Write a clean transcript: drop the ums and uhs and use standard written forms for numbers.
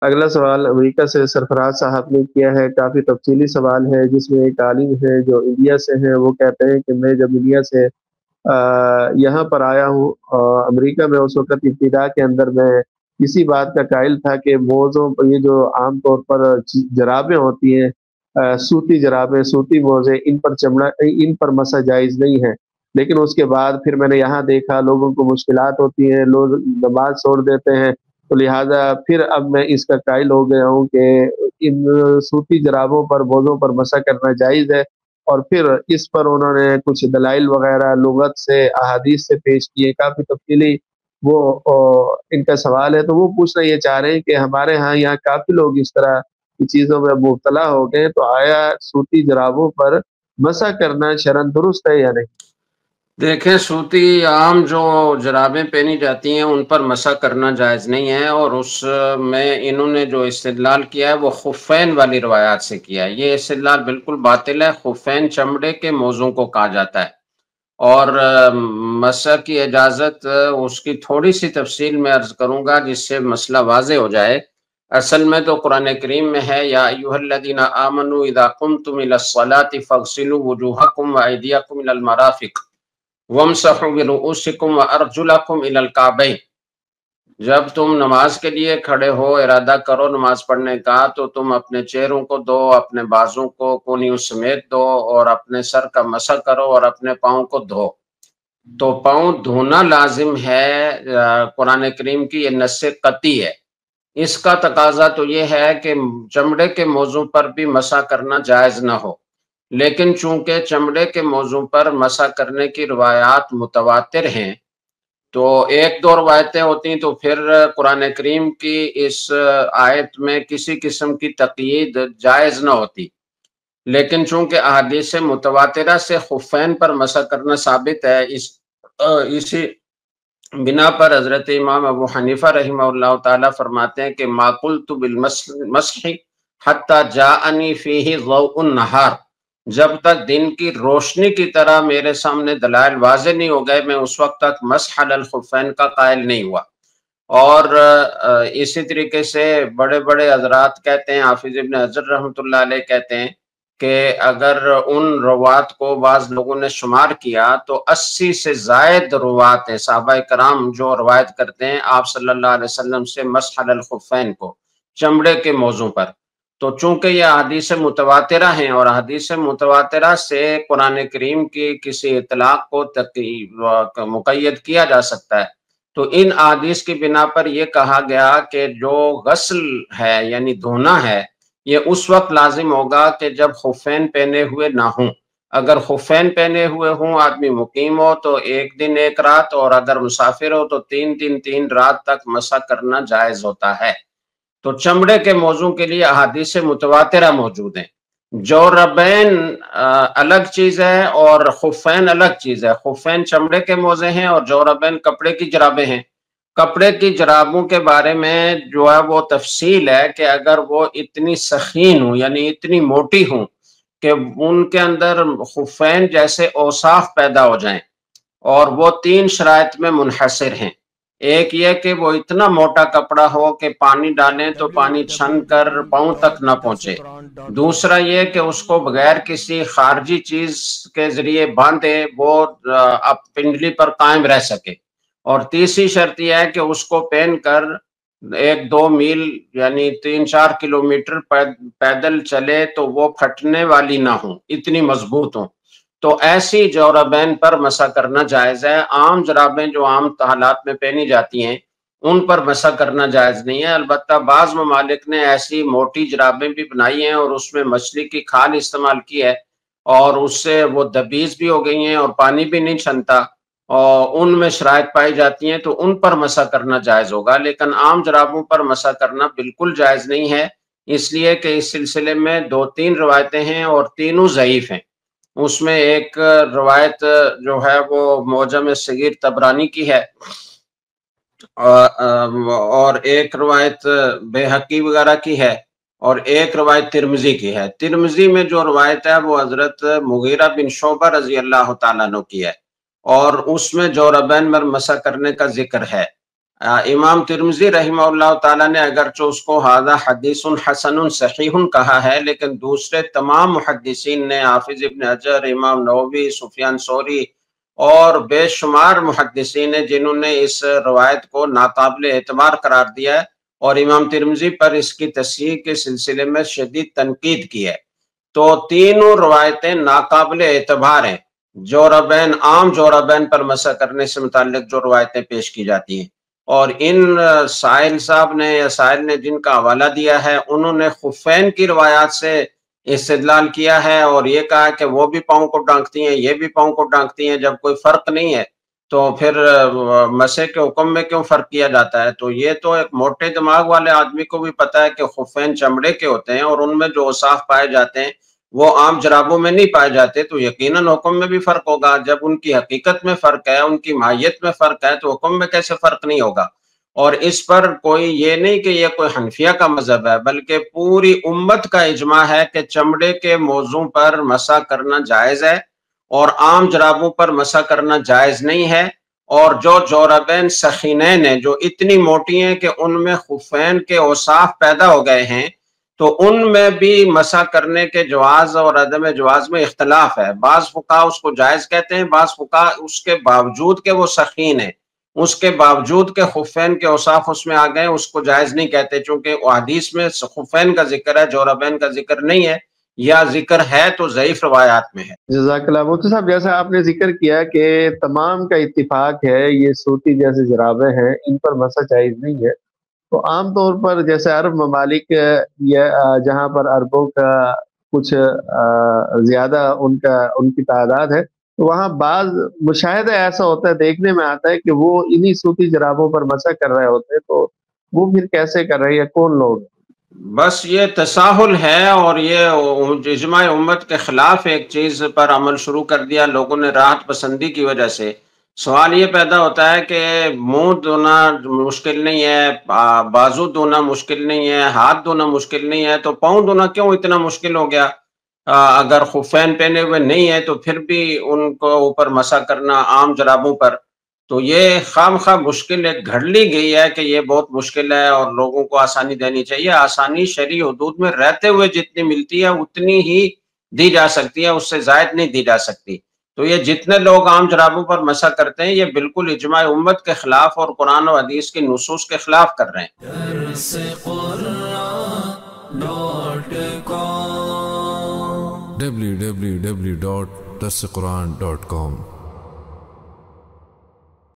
اگلا سوال امریکہ سے سرفراز صاحب نے کیا ہے، کافی تفصیلی سوال ہے، جس میں ایک عالم ہے جو انڈیا سے ہیں، وہ کہتے ہیں کہ میں جب انڈیا سے یہاں پر آیا ہوں امریکہ میں، اس وقت ابتدا کے اندر میں اسی بات کا قائل تھا کہ موزوں پر یہ جو عام طور پر جرابیں ہوتی ہیں، سوتی جرابیں، سوتی موزے، ان پر مسا جائز نہیں ہے۔ لیکن اس کے بعد پھر میں نے یہاں دیکھا لوگوں کو مشکلات ہوتی ہیں، لوگ نماز چھوڑ دیتے ہیں، تو لہٰذا پھر اب میں اس کا قائل ہو گیا ہوں کہ ان سوتی جرابوں پر، موزوں پر مسا کرنا جائز ہے۔ اور پھر اس پر انہوں نے کچھ دلائل وغیرہ لغت سے، احادیث سے پیش کیے، کافی تفصیلی وہ ان کا سوال ہے۔ تو وہ پوچھنا یہ چاہ رہے ہیں کہ ہمارے ہاں یہاں کافی لوگ اس طرح کی چیزوں میں مبتلا ہو گئے، تو آیا سوتی جرابوں پر مسا کرنا شرعاً درست ہے یا نہیں؟ دیکھیں، سوتی عام جو جرابیں پہنی جاتی ہیں ان پر مسح کرنا جائز نہیں ہے، اور اس میں انہوں نے جو استدلال کیا ہے وہ خفین والی روایات سے کیا ہے۔ یہ استدلال بالکل باطل ہے۔ خفین چمڑے کے موزوں کو کہا جاتا ہے، اور مسح کی اجازت اس کی تھوڑی سی تفصیل میں عرض کروں گا جس سے مسئلہ واضح ہو جائے۔ اصل میں تو قرآن کریم میں ہے، یا ایھا الذین آمنوا اذا قمتم الی الصلاۃ فاغسلوا وجوہکم وایدیکم الی المرافق وامسحوا برؤوسکم وارجلکم الی الکعبین۔ جب تم نماز کے لیے کھڑے ہو، ارادہ کرو نماز پڑھنے کا، تو تم اپنے چہروں کو دو، اپنے بازوں کو کونیوں سمیت دو، اور اپنے سر کا مسح کرو، اور اپنے پاؤں کو دھو۔ تو پاؤں دھونا لازم ہے، قرآن کریم کی یہ نص قطعی ہے۔ اس کا تقاضا تو یہ ہے کہ چمڑے کے موضوع پر بھی مسح کرنا جائز نہ ہو، لیکن چونکہ چمڑے کے موضوع پر مسح کرنے کی روایات متواتر ہیں، تو ایک دو روایتیں ہوتی ہیں، تو پھر قرآن کریم کی اس آیت میں کسی قسم کی تقیید جائز نہ ہوتی۔ لیکن چونکہ احادیث متواترہ سے خفین پر مسح کرنا ثابت ہے، اسی بنا پر حضرت امام ابو حنیفہ رحمہ اللہ تعالیٰ فرماتے ہیں کہ ما قلت بالمسح حتی جاءنی فیہ ضوء النہار، جب تک دن کی روشنی کی طرح میرے سامنے دلائل واضح نہیں ہو گئے، میں اس وقت تک مسح علی الخفین کا قائل نہیں ہوا۔ اور اسی طریقے سے بڑے بڑے حضرات کہتے ہیں، حافظ ابن حجر رحمۃ اللہ علیہ کہتے ہیں کہ اگر ان روات کو بعض لوگوں نے شمار کیا تو 80 سے زائد روات ہیں، صحابہ کرام جو روایت کرتے ہیں آپ صلی اللہ علیہ وسلم سے مسح علی الخفین کو، چمڑے کے موضوع پر۔ تو چونکہ یہ احادیث متواترہ ہیں، اور احادیث متواترہ سے قرآن کریم کی کسی اطلاق کو مقید کیا جا سکتا ہے، تو ان احادیث کی بنا پر یہ کہا گیا کہ جو غسل ہے یعنی دھونا ہے، یہ اس وقت لازم ہوگا کہ جب خفین پہنے ہوئے نہ ہوں۔ اگر خفین پہنے ہوئے ہوں، آدمی مقیم ہو تو 1 دن 1 رات، اور اگر مسافر ہو تو 3 دن 3 رات تک مسح کرنا جائز ہوتا ہے۔ تو چمڑے کے موضوع کے لیے احادیث متواترہ موجود ہیں۔ جوربین الگ چیز ہے اور خفین الگ چیز ہے۔ خفین چمڑے کے موزے ہیں اور جوربین کپڑے کی جرابیں ہیں۔ کپڑے کی جرابوں کے بارے میں جو ہے وہ تفصیل ہے کہ اگر وہ اتنی سخین ہوں یعنی اتنی موٹی ہوں کہ ان کے اندر خفین جیسے اوصاف پیدا ہو جائیں، اور وہ 3 شرائط میں منحصر ہیں۔ ایک یہ کہ وہ اتنا موٹا کپڑا ہو کہ پانی ڈالیں تو پانی چھن کر پاؤں تک نہ پہنچے۔ دوسرا یہ کہ اس کو بغیر کسی خارجی چیز کے ذریعے باندھے وہ اب پنڈلی پر قائم رہ سکے۔ اور تیسری شرط یہ ہے کہ اس کو پہن کر 1-2 میل یعنی 3-4 کلومیٹر پیدل چلے تو وہ پھٹنے والی نہ ہوں، اتنی مضبوط ہوں۔ تو ایسی جوربین پر مسح کرنا جائز ہے۔ عام جرابیں جو عام حالات میں پہنی جاتی ہیں ان پر مسح کرنا جائز نہیں ہے۔ البتہ بعض ممالک نے ایسی موٹی جرابیں بھی بنائی ہیں اور اس میں مچھلی کی کھال استعمال کی ہے، اور اس سے وہ دبیز بھی ہو گئی ہیں اور پانی بھی نہیں چھنتا، اور ان میں شرائط پائی جاتی ہیں، تو ان پر مسح کرنا جائز ہوگا۔ لیکن عام جرابوں پر مسح کرنا بالکل جائز نہیں ہے، اس لیے کہ اس سلسلے میں 2-3 روایتیں ہیں اور تینوں ضعیف ہیں۔ اس میں ایک روایت جو ہے وہ معجم صغیر طبرانی کی ہے، اور ایک روایت بیہقی وغیرہ کی ہے، اور ایک روایت ترمذی کی ہے۔ ترمذی میں جو روایت ہے وہ حضرت مغیرہ بن شعبہ رضی اللہ تعالیٰ عنہ کی ہے، اور اس میں جوربین پر مسح کرنے کا ذکر ہے۔ امام ترمذی رحمہ اللہ تعالیٰ نے اگرچہ اس کو ھذا حدیث حسن صحیح کہا ہے، لیکن دوسرے تمام محدثین نے، حافظ ابن حجر، امام نووی، سفیان ثوری اور بے شمار محدثین نے جنہوں نے اس روایت کو ناقابل اعتبار قرار دیا ہے اور امام ترمذی پر اس کی تصحیح کے سلسلے میں شدید تنقید کی ہے۔ تو تینوں روایتیں ناقابل اعتبار ہیں، جوربین، عام جوربین پر مسح کرنے سے متعلق جو روایتیں پیش کی جاتی ہیں، اور ان سائل صاحب نے یا سائل نے جن کا حوالہ دیا ہے انہوں نے خفین کی روایات سے استدلال کیا ہے اور یہ کہا کہ وہ بھی پاؤں کو ڈھانکتی ہیں، یہ بھی پاؤں کو ڈھانکتی ہیں، جب کوئی فرق نہیں ہے تو پھر مسح کے حکم میں کیوں فرق کیا جاتا ہے؟ تو یہ تو ایک موٹے دماغ والے آدمی کو بھی پتا ہے کہ خفین چمڑے کے ہوتے ہیں اور ان میں جو اوصاف پائے جاتے ہیں وہ عام جرابوں میں نہیں پائے جاتے، تو یقیناً حکم میں بھی فرق ہوگا۔ جب ان کی حقیقت میں فرق ہے، ان کی ماہیت میں فرق ہے، تو حکم میں کیسے فرق نہیں ہوگا؟ اور اس پر کوئی یہ نہیں کہ یہ کوئی حنفیہ کا مذہب ہے، بلکہ پوری امت کا اجماع ہے کہ چمڑے کے موضوع پر مسح کرنا جائز ہے اور عام جرابوں پر مسح کرنا جائز نہیں ہے۔ اور جو جوربین سخینین ہیں، جو اتنی موٹی ہیں کہ ان میں خفین کے اوصاف پیدا ہو گئے ہیں، تو ان میں بھی مسح کرنے کے جواز اور عدم جواز میں اختلاف ہے۔ بعض فقہا اس کو جائز کہتے ہیں، بعض فقہا اس کے باوجود کہ وہ سخین ہے، اس کے باوجود کہ خفین کے اوصاف اس میں آ گئے، اس کو جائز نہیں کہتے، چونکہ حدیث میں خفین کا ذکر ہے، جوربین کا ذکر نہیں ہے، یا ذکر ہے تو ضعیف روایات میں ہے۔ جزاک اللہ مفتی صاحب، جیسا آپ نے ذکر کیا کہ تمام کا اتفاق ہے یہ سوتی جیسے جرابیں ہیں ان پر مسح جائز نہیں ہے، تو عام طور پر جیسے عرب ممالک یا جہاں پر عربوں کا کچھ زیادہ ان کی تعداد ہے، تو وہاں بعض مشاہدہ ایسا ہوتا ہے، دیکھنے میں آتا ہے کہ وہ انہی سوتی جرابوں پر مسح کر رہے ہوتے ہیں، تو وہ پھر کیسے کر رہے ہیں، کون لوگ؟ بس یہ تساہل ہے اور یہ اجماع امت کے خلاف ایک چیز پر عمل شروع کر دیا لوگوں نے راحت پسندی کی وجہ سے۔ سوال یہ پیدا ہوتا ہے کہ منہ دھونا مشکل نہیں ہے، بازو دھونا مشکل نہیں ہے، ہاتھ دھونا مشکل نہیں ہے، تو پاؤں دھونا کیوں اتنا مشکل ہو گیا؟ اگر خفین پہنے ہوئے نہیں ہے تو پھر بھی ان کو اوپر مسح کرنا عام جرابوں پر، تو یہ خام خواہ مشکل ایک گھڑ لی گئی ہے کہ یہ بہت مشکل ہے اور لوگوں کو آسانی دینی چاہیے۔ آسانی شرعی حدود میں رہتے ہوئے جتنی ملتی ہے اتنی ہی دی جا سکتی ہے، اس سے زائد نہیں دی جا سکتی۔ تو یہ جتنے لوگ عام جرابوں پر مسح کرتے ہیں یہ بالکل اجماع امت کے خلاف اور قرآن و حدیث کی نصوص کے خلاف کر رہے ہیں۔ www.darsequran.com